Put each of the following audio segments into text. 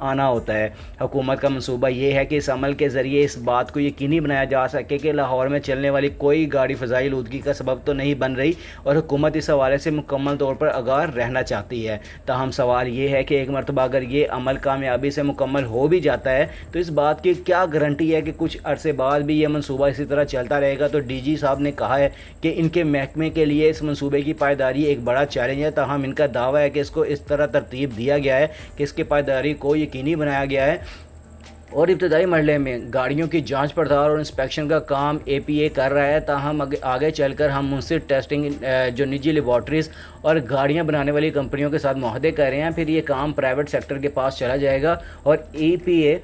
آنا ہوتا ہے۔ حکومت کا منصوبہ یہ ہے کہ اس عمل کے ذریعے اس بات کو یقینی بنایا جا سکے کہ لاہور میں چلنے والی کوئی گاڑی فضائی آلودگی کا سبب تو نہیں بن رہی، اور حکومت اس حوالے سے مکمل طور پر آگاہ رہنا چاہتی ہے۔ تاہم سوال یہ ہے کہ ایک مرتبہ اگر یہ عمل کامیابی سے مکمل ہو بھی جاتا ہے تو اس بات کی کیا گارنٹی ہے کہ کچھ عرصے بعد بھی یہ منصوبہ اسی طرح چلتا رہے گا؟ تو ڈی جی صاحب نے کہا ہے کہ ان کے محکمے کے لیے اس منصوبے کی پائیداری ایک بڑا چیلنج ہے، تاہم ان کا دعویٰ ہے کہ اس کو اس طرح ترتیب دیا گیا ہے کہ اس کی پائیداری کو یقینی بنایا گیا ہے، اور ابتدائی مرحلے میں گاڑیوں کی جانچ پڑتال اور انسپیکشن کا کام اے پی اے کر رہا ہے۔ تاہم آگے چل کر ہم منصف ٹیسٹنگ جو نجی لیبارٹریز اور گاڑیاں بنانے والی کمپنیوں کے ساتھ معاہدے کر رہے ہیں، پھر یہ کام پرائیویٹ سیکٹر کے پاس چلا جائے گا اور اے پی اے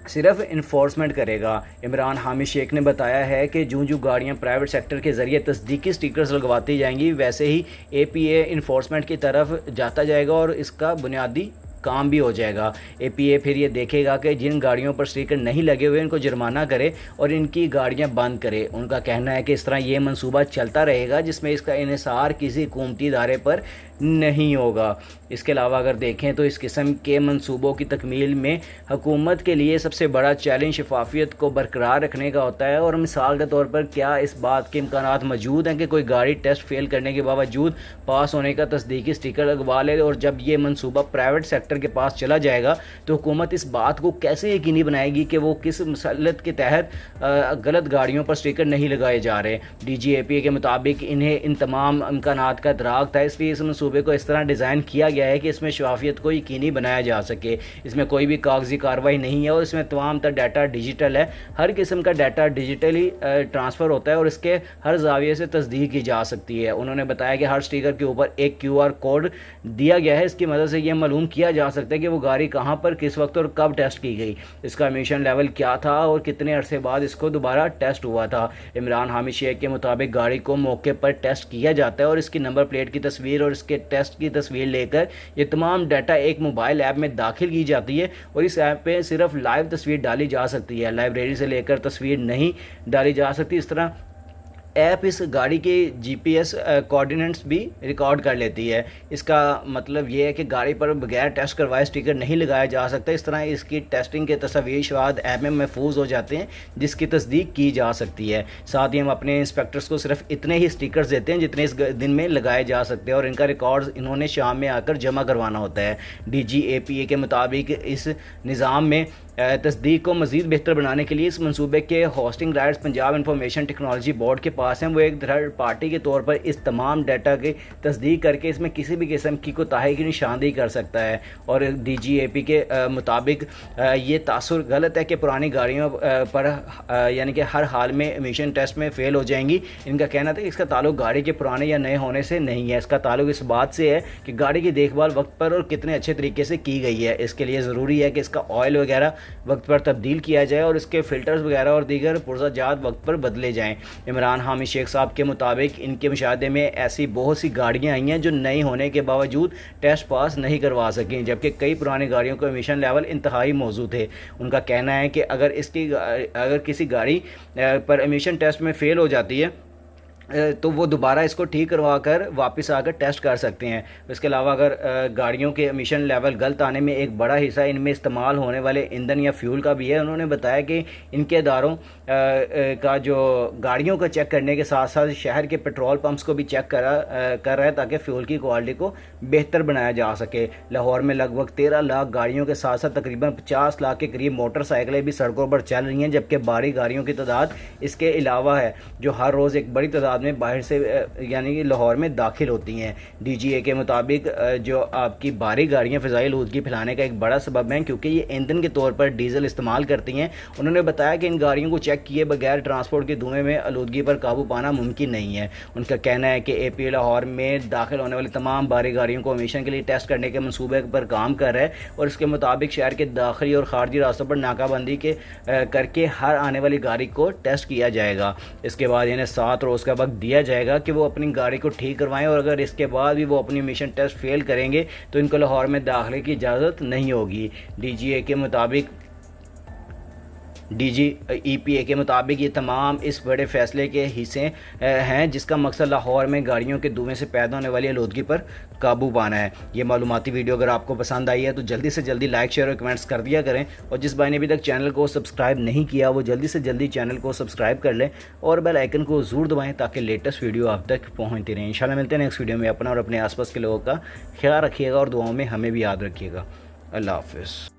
صرف انفورسمنٹ کرے گا۔ عمران حامی شیخ نے بتایا ہے کہ جو گاڑیاں پرائیویٹ سیکٹر کے ذریعے تصدیقی سٹیکرز لگواتی جائیں گی، ویسے ہی اے پی اے انفورسمنٹ کی طرف جاتا جائے گا اور اس کا بنیادی کام بھی ہو جائے گا۔ اے پی اے پھر یہ دیکھے گا کہ جن گاڑیوں پر سٹیکر نہیں لگے ہوئے ان کو جرمانہ کرے اور ان کی گاڑیاں بند کرے۔ ان کا کہنا ہے کہ اس طرح یہ منصوبہ چلتا رہے گا جس میں اس کا انحصار کسی حکومتی ادارے پر نہیں ہوگا۔ اس کے علاوہ اگر دیکھیں تو اس قسم کے منصوبوں کی تکمیل میں حکومت کے لیے سب سے بڑا چیلنج شفافیت کو برقرار رکھنے کا ہوتا ہے، اور مثال کے طور پر کیا اس بات کے امکانات موجود ہیں کہ کوئی گاڑی ٹیسٹ فیل کرنے کے باوجود پاس ہونے کا تصدیقی سٹیکر لگوا لے، اور جب یہ منصوبہ پرائیویٹ سیکٹر کے پاس چلا جائے گا تو حکومت اس بات کو کیسے یقینی بنائے گی کہ وہ کس مسلط کے تحت غلط گاڑیوں پر سٹیکر نہیں لگائے جا رہے؟ ڈی جی اے پی اے کے مطابق انہیں ان تمام امکانات کا ادراک تھا، اس لیے اس منصوبے کو اس طرح ڈیزائن کیا گیا ہے کہ اس میں شفافیت کو یقینی بنایا جا سکے۔ اس میں کوئی بھی کاغذی کارروائی نہیں ہے اور اس میں تمام تر ڈیٹا ڈیجیٹل ہے۔ ہر قسم کا ڈیٹا ڈیجیٹلی ٹرانسفر ہوتا ہے اور اس کے ہر زاویے سے تصدیق کی جا سکتی ہے۔ انہوں نے بتایا کہ ہر سٹیکر کے اوپر ایک کیو آر کوڈ دیا گیا ہے، اس کی مدد سے یہ معلوم کیا جا سکتا ہے کہ وہ گاڑی کہاں پر کس وقت اور کب ٹیسٹ کی گئی، اس کا ایمیشن لیول کیا تھا اور کتنے عرصے بعد اس کو دوبارہ ٹیسٹ ہوا تھا۔ عمران حامی شیخ کے مطابق گاڑی کو موقع پر ٹیسٹ کیا جاتا ہے اور اس کی نمبر پلیٹ کی تصویر اور اس کے ٹیسٹ کی تصویر لے کر یہ تمام ڈیٹا ایک موبائل ایپ میں داخل کی جاتی ہے، اور اس ایپ پہ صرف لائیو تصویر ڈالی جا سکتی ہے، لائبریری سے لے کر تصویر نہیں ڈالی جا سکتی۔ اس طرح ایپ اس گاڑی کے جی پی ایس کوآرڈینیٹس بھی ریکارڈ کر لیتی ہے۔ اس کا مطلب یہ ہے کہ گاڑی پر بغیر ٹیسٹ کروائے سٹیکر نہیں لگایا جا سکتا۔ اس طرح اس کی ٹیسٹنگ کے تصاویر شواہد ایپ میں محفوظ ہو جاتے ہیں جس کی تصدیق کی جا سکتی ہے۔ ساتھ ہی ہم اپنے انسپیکٹرز کو صرف اتنے ہی سٹیکرز دیتے ہیں جتنے اس دن میں لگائے جا سکتے ہیں، اور ان کا ریکارڈز انہوں نے شام میں آ کر جمع کروانا ہوتا ہے۔ ڈی جی اے پی اے کے مطابق اس نظام میں تصدیق کو مزید بہتر بنانے کے لیے اس منصوبے کے hosting rights Punjab information technology board کے پاس ہیں۔ وہ ایک تھرڈ پارٹی کے طور پر اس تمام ڈیٹا کی تصدیق کر کے اس میں کسی بھی قسم کی کوتاہی کی نشاندہی کر سکتا ہے، اور ڈی جی اے پی کے مطابق یہ تاثر غلط ہے کہ پرانی گاڑیوں پر یعنی کہ ہر حال میں ایمیشن ٹیسٹ میں فیل ہو جائیں گی۔ ان کا کہنا تھا کہ اس کا تعلق گاڑی کے پرانے یا نئے ہونے سے نہیں ہے، اس کا تعلق اس بات سے ہے کہ گاڑی کی دیکھ بھال وقت پر اور کتنے اچھے طریقے سے کی گئی ہے۔ اس کے لیے ضروری ہے کہ اس کا آئل وغیرہ وقت پر تبدیل کیا جائے اور اس کے فلٹرز وغیرہ اور دیگر پرزہ جات وقت پر بدلے جائیں۔ عمران حامی شیخ صاحب کے مطابق ان کے مشاہدے میں ایسی بہت سی گاڑیاں آئی ہیں جو نئی ہونے کے باوجود ٹیسٹ پاس نہیں کروا سکیں، جبکہ کئی پرانی گاڑیوں کا ایمیشن لیول انتہائی موزوں تھے۔ ان کا کہنا ہے کہ اگر کسی گاڑی پر ایمیشن ٹیسٹ میں فیل ہو جاتی ہے تو وہ دوبارہ اس کو ٹھیک کروا کر واپس آ کر ٹیسٹ کر سکتے ہیں۔ اس کے علاوہ اگر گاڑیوں کے ایمیشن لیول غلط آنے میں ایک بڑا حصہ ان میں استعمال ہونے والے ایندھن یا فیول کا بھی ہے۔ انہوں نے بتایا کہ ان کے اداروں کا جو گاڑیوں کو چیک کرنے کے ساتھ ساتھ شہر کے پیٹرول پمپس کو بھی چیک کر رہا ہے تاکہ فیول کی کوالٹی کو بہتر بنایا جا سکے۔ لاہور میں لگ بھگ 13 لاکھ گاڑیوں کے ساتھ ساتھ تقریباً 50 لاکھ کے قریب موٹر سائیکلیں بھی سڑکوں پر چل رہی ہیں، جبکہ بھاری گاڑیوں کی تعداد اس کے علاوہ ہے جو ہر روز ایک بڑی تعداد میں باہر سے یعنی کہ لاہور میں داخل ہوتی ہیں۔ ڈی جی اے کے مطابق جو آپ کی بھاری گاڑیاں فضائی آلودگی پھیلانے کا ایک بڑا سبب ہیں کیونکہ یہ ایندھن کے طور پر ڈیزل استعمال کرتی ہیں۔ انہوں نے بتایا کہ ان گاڑیوں کو چیک کیے بغیر ٹرانسپورٹ کے دھوئیں میں آلودگی پر قابو پانا ممکن نہیں ہے۔ ان کا کہنا ہے کہ اے پی لاہور میں داخل ہونے والی تمام بھاری گاڑیوں کو ایمیشن کے لیے ٹیسٹ کرنے کے منصوبے پر کام کر رہا ہے، اور اس کے مطابق شہر کے داخلی اور خارجی راستوں پر ناکہ بندی کر کے ہر آنے والی گاڑی کو ٹیسٹ کیا جائے گا۔ اس کے بعد انہیں 7 روز کا وقت دیا جائے گا کہ وہ اپنی گاڑی کو ٹھیک کروائیں، اور اگر اس کے بعد بھی وہ اپنی ایمیشن ٹیسٹ فیل کریں گے تو ان کو لاہور میں داخلے کی اجازت نہیں ہوگی۔ ڈی جی اے کے مطابق DGEPA کے مطابق یہ تمام اس بڑے فیصلے کے حصے ہیں جس کا مقصد لاہور میں گاڑیوں کے دھوئیں سے پیدا ہونے والی آلودگی پر قابو پانا ہے۔ یہ معلوماتی ویڈیو اگر آپ کو پسند آئی ہے تو جلدی سے جلدی لائک شیئر اور کمنٹس کر دیا کریں، اور جس بھائی نے ابھی تک چینل کو سبسکرائب نہیں کیا وہ جلدی سے جلدی چینل کو سبسکرائب کر لیں اور بیل آئیکن کو ضرور دبائیں تاکہ لیٹسٹ ویڈیو آپ تک پہنچتی رہیں۔ انشاءاللہ ملتے ہیں نیکسٹ ویڈیو میں۔ اپنا اور اپنے آس پاس کے لوگوں کا خیال رکھیے گا اور دعاؤں میں ہمیں بھی یاد رکھیے گا۔ اللہ حافظ۔